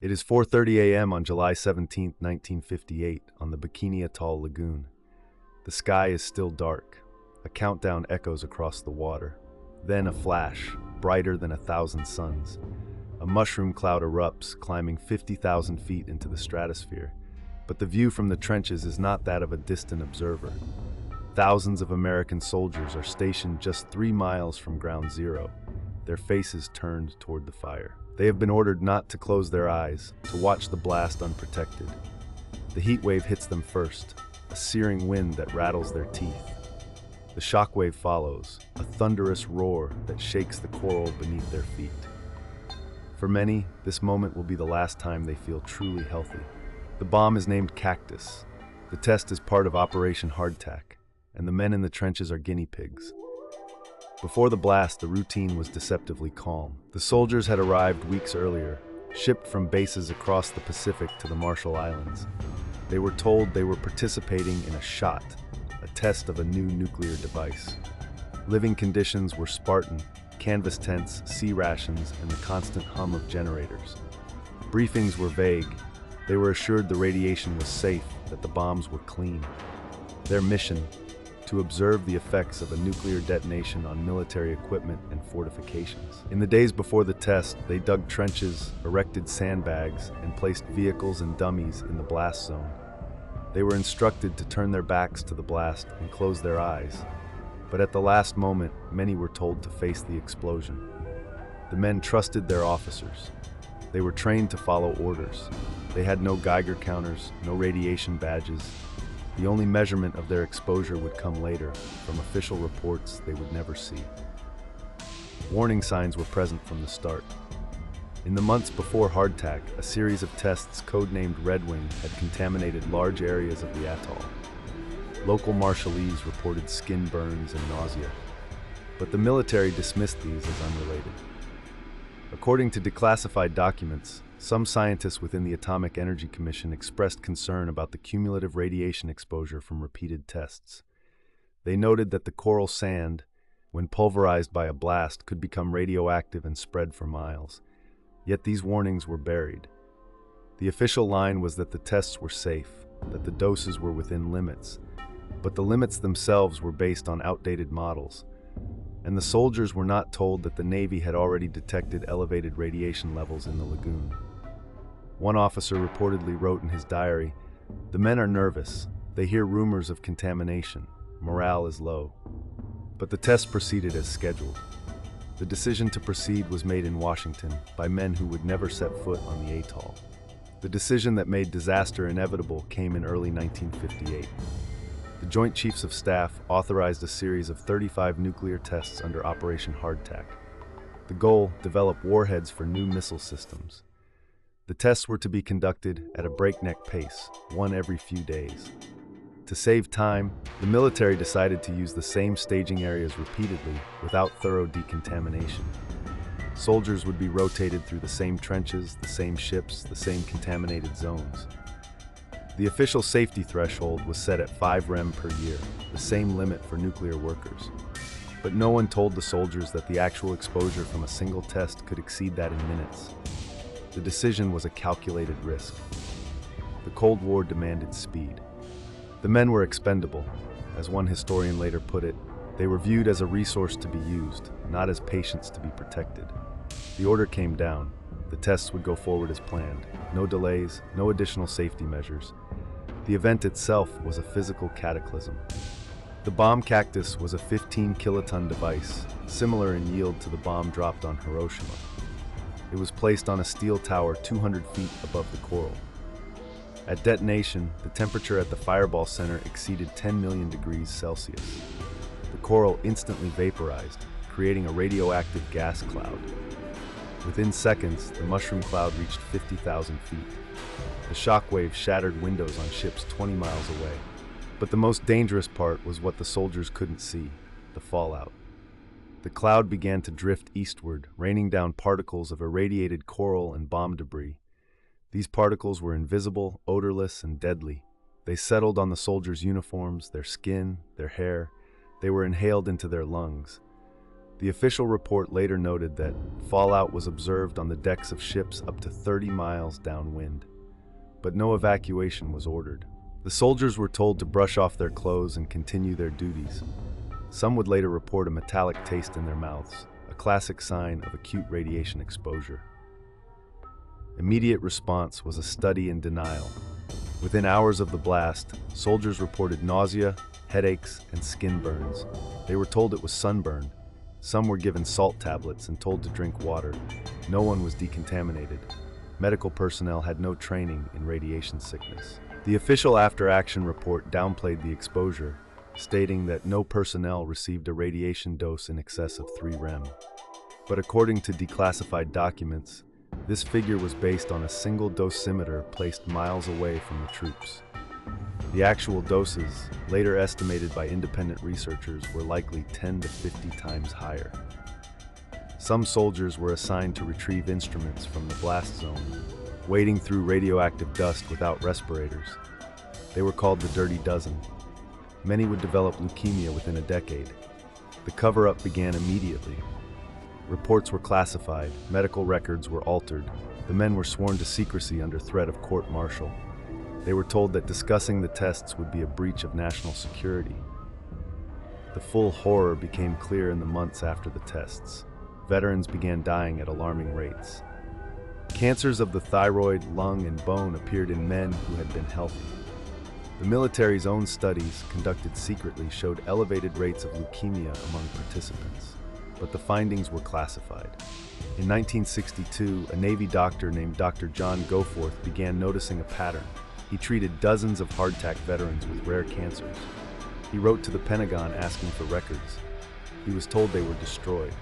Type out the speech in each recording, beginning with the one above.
It is 4:30 a.m. on July 17, 1958, on the Bikini Atoll Lagoon. The sky is still dark. A countdown echoes across the water. Then a flash, brighter than 1,000 suns. A mushroom cloud erupts, climbing 50,000 feet into the stratosphere. But the view from the trenches is not that of a distant observer. Thousands of American soldiers are stationed just 3 miles from ground zero, their faces turned toward the fire. They have been ordered not to close their eyes, to watch the blast unprotected. The heat wave hits them first, a searing wind that rattles their teeth. The shock wave follows, a thunderous roar that shakes the coral beneath their feet. For many, this moment will be the last time they feel truly healthy. The bomb is named Cactus. The test is part of Operation Hardtack, and the men in the trenches are guinea pigs. Before the blast, the routine was deceptively calm. The soldiers had arrived weeks earlier, shipped from bases across the Pacific to the Marshall Islands. They were told they were participating in a SHOT, a test of a new nuclear device. Living conditions were Spartan: canvas tents, sea rations, and the constant hum of generators. Briefings were vague. They were assured the radiation was safe, that the bombs were clean. Their mission: to observe the effects of a nuclear detonation on military equipment and fortifications. In the days before the test, they dug trenches, erected sandbags, and placed vehicles and dummies in the blast zone. They were instructed to turn their backs to the blast and close their eyes. But at the last moment, many were told to face the explosion. The men trusted their officers. They were trained to follow orders. They had no Geiger counters, no radiation badges. The only measurement of their exposure would come later, from official reports they would never see. Warning signs were present from the start. In the months before Hardtack, a series of tests codenamed Red Wing had contaminated large areas of the atoll. Local Marshallese reported skin burns and nausea, but the military dismissed these as unrelated. According to declassified documents, some scientists within the Atomic Energy Commission expressed concern about the cumulative radiation exposure from repeated tests. They noted that the coral sand, when pulverized by a blast, could become radioactive and spread for miles. Yet these warnings were buried. The official line was that the tests were safe, that the doses were within limits, but the limits themselves were based on outdated models. And the soldiers were not told that the Navy had already detected elevated radiation levels in the lagoon. One officer reportedly wrote in his diary, "The men are nervous. They hear rumors of contamination. Morale is low." But the test proceeded as scheduled. The decision to proceed was made in Washington by men who would never set foot on the atoll. The decision that made disaster inevitable came in early 1958. The Joint Chiefs of Staff authorized a series of 35 nuclear tests under Operation Hardtack. The goal: develop warheads for new missile systems. The tests were to be conducted at a breakneck pace, one every few days. To save time, the military decided to use the same staging areas repeatedly without thorough decontamination. Soldiers would be rotated through the same trenches, the same ships, the same contaminated zones. The official safety threshold was set at 5 rem per year, the same limit for nuclear workers. But no one told the soldiers that the actual exposure from a single test could exceed that in minutes. The decision was a calculated risk. The Cold War demanded speed. The men were expendable. As one historian later put it, they were viewed as a resource to be used, not as patients to be protected. The order came down. The tests would go forward as planned. No delays, no additional safety measures. The event itself was a physical cataclysm. The bomb Cactus was a 15-kiloton device, similar in yield to the bomb dropped on Hiroshima. It was placed on a steel tower 200 feet above the coral. At detonation, the temperature at the fireball center exceeded 10 million degrees Celsius. The coral instantly vaporized, creating a radioactive gas cloud. Within seconds, the mushroom cloud reached 50,000 feet. The shock wave shattered windows on ships 20 miles away. But the most dangerous part was what the soldiers couldn't see: the fallout. The cloud began to drift eastward, raining down particles of irradiated coral and bomb debris. These particles were invisible, odorless, and deadly. They settled on the soldiers' uniforms, their skin, their hair. They were inhaled into their lungs. The official report later noted that fallout was observed on the decks of ships up to 30 miles downwind, but no evacuation was ordered. The soldiers were told to brush off their clothes and continue their duties. Some would later report a metallic taste in their mouths, a classic sign of acute radiation exposure. Immediate response was a study in denial. Within hours of the blast, soldiers reported nausea, headaches, and skin burns. They were told it was sunburn. Some were given salt tablets and told to drink water. No one was decontaminated. Medical personnel had no training in radiation sickness. The official after-action report downplayed the exposure, stating that no personnel received a radiation dose in excess of 3 rem. But according to declassified documents, this figure was based on a single dosimeter placed miles away from the troops. The actual doses, later estimated by independent researchers, were likely 10 to 50 times higher. Some soldiers were assigned to retrieve instruments from the blast zone, wading through radioactive dust without respirators. They were called the Dirty Dozen. Many would develop leukemia within a decade. The cover-up began immediately. Reports were classified, medical records were altered. The men were sworn to secrecy under threat of court-martial. They were told that discussing the tests would be a breach of national security. The full horror became clear in the months after the tests. Veterans began dying at alarming rates. Cancers of the thyroid, lung, and bone appeared in men who had been healthy. The military's own studies, conducted secretly, showed elevated rates of leukemia among participants, but the findings were classified. In 1962, a Navy doctor named Dr. John Goforth began noticing a pattern. He treated dozens of hardtack veterans with rare cancers. He wrote to the Pentagon asking for records. He was told they were destroyed.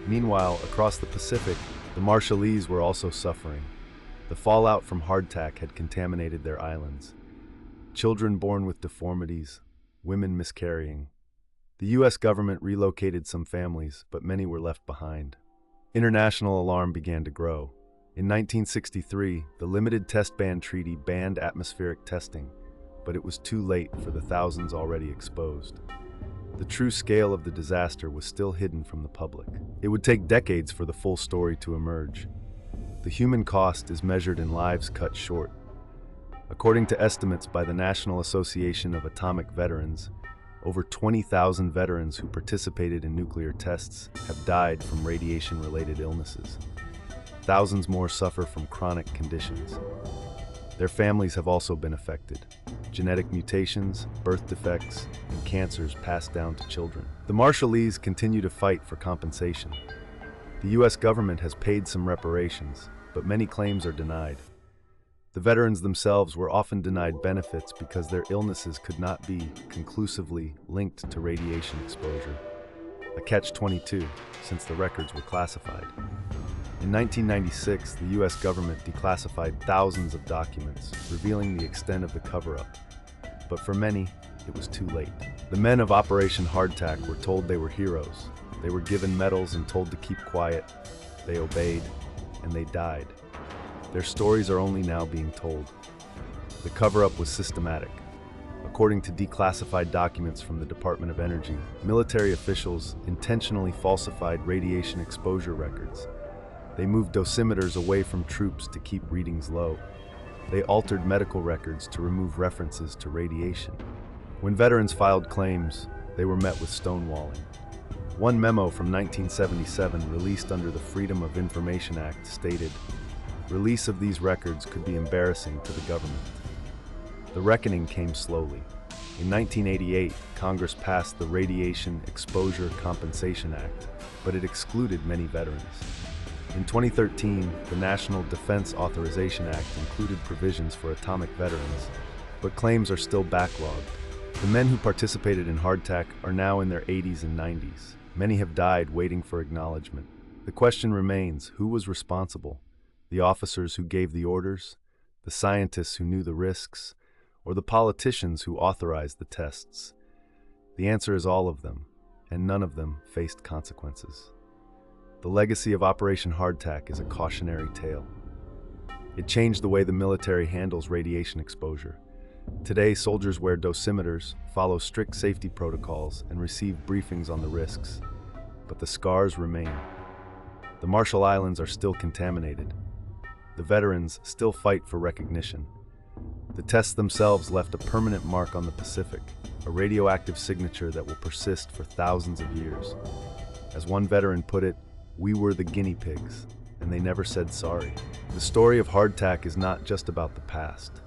Meanwhile, across the Pacific, the Marshallese were also suffering. The fallout from hardtack had contaminated their islands. Children born with deformities, women miscarrying. The U.S. government relocated some families, but many were left behind. International alarm began to grow. In 1963, the Limited Test Ban Treaty banned atmospheric testing, but it was too late for the thousands already exposed. The true scale of the disaster was still hidden from the public. It would take decades for the full story to emerge. The human cost is measured in lives cut short. According to estimates by the National Association of Atomic Veterans, over 20,000 veterans who participated in nuclear tests have died from radiation-related illnesses. Thousands more suffer from chronic conditions. Their families have also been affected. Genetic mutations, birth defects, and cancers passed down to children. The Marshallese continue to fight for compensation. The U.S. government has paid some reparations, but many claims are denied. The veterans themselves were often denied benefits because their illnesses could not be conclusively linked to radiation exposure. A catch-22, since the records were classified. In 1996, the U.S. government declassified thousands of documents, revealing the extent of the cover-up. But for many, it was too late. The men of Operation Hardtack were told they were heroes. They were given medals and told to keep quiet. They obeyed, and they died. Their stories are only now being told. The cover-up was systematic. According to declassified documents from the Department of Energy, military officials intentionally falsified radiation exposure records. They moved dosimeters away from troops to keep readings low. They altered medical records to remove references to radiation. When veterans filed claims, they were met with stonewalling. One memo from 1977, released under the Freedom of Information Act, stated, "Release of these records could be embarrassing to the government." The reckoning came slowly. In 1988, Congress passed the Radiation Exposure Compensation Act, but it excluded many veterans. In 2013, the National Defense Authorization Act included provisions for atomic veterans, but claims are still backlogged. The men who participated in hardtack are now in their 80s and 90s. Many have died waiting for acknowledgement. The question remains, who was responsible? The officers who gave the orders? The scientists who knew the risks? Or the politicians who authorized the tests? The answer is all of them, and none of them faced consequences. The legacy of Operation Hardtack is a cautionary tale. It changed the way the military handles radiation exposure. Today, soldiers wear dosimeters, follow strict safety protocols, and receive briefings on the risks. but the scars remain. The Marshall Islands are still contaminated. The veterans still fight for recognition. The tests themselves left a permanent mark on the Pacific, a radioactive signature that will persist for thousands of years. As one veteran put it, "We were the guinea pigs, and they never said sorry." The story of Hardtack is not just about the past.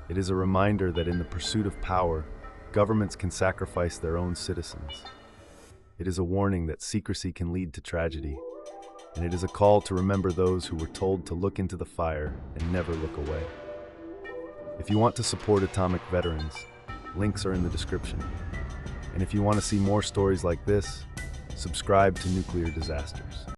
It is a reminder that in the pursuit of power, governments can sacrifice their own citizens. It is a warning that secrecy can lead to tragedy, and it is a call to remember those who were told to look into the fire and never look away. If you want to support atomic veterans, links are in the description. And if you want to see more stories like this, subscribe to Nuclear Disasters.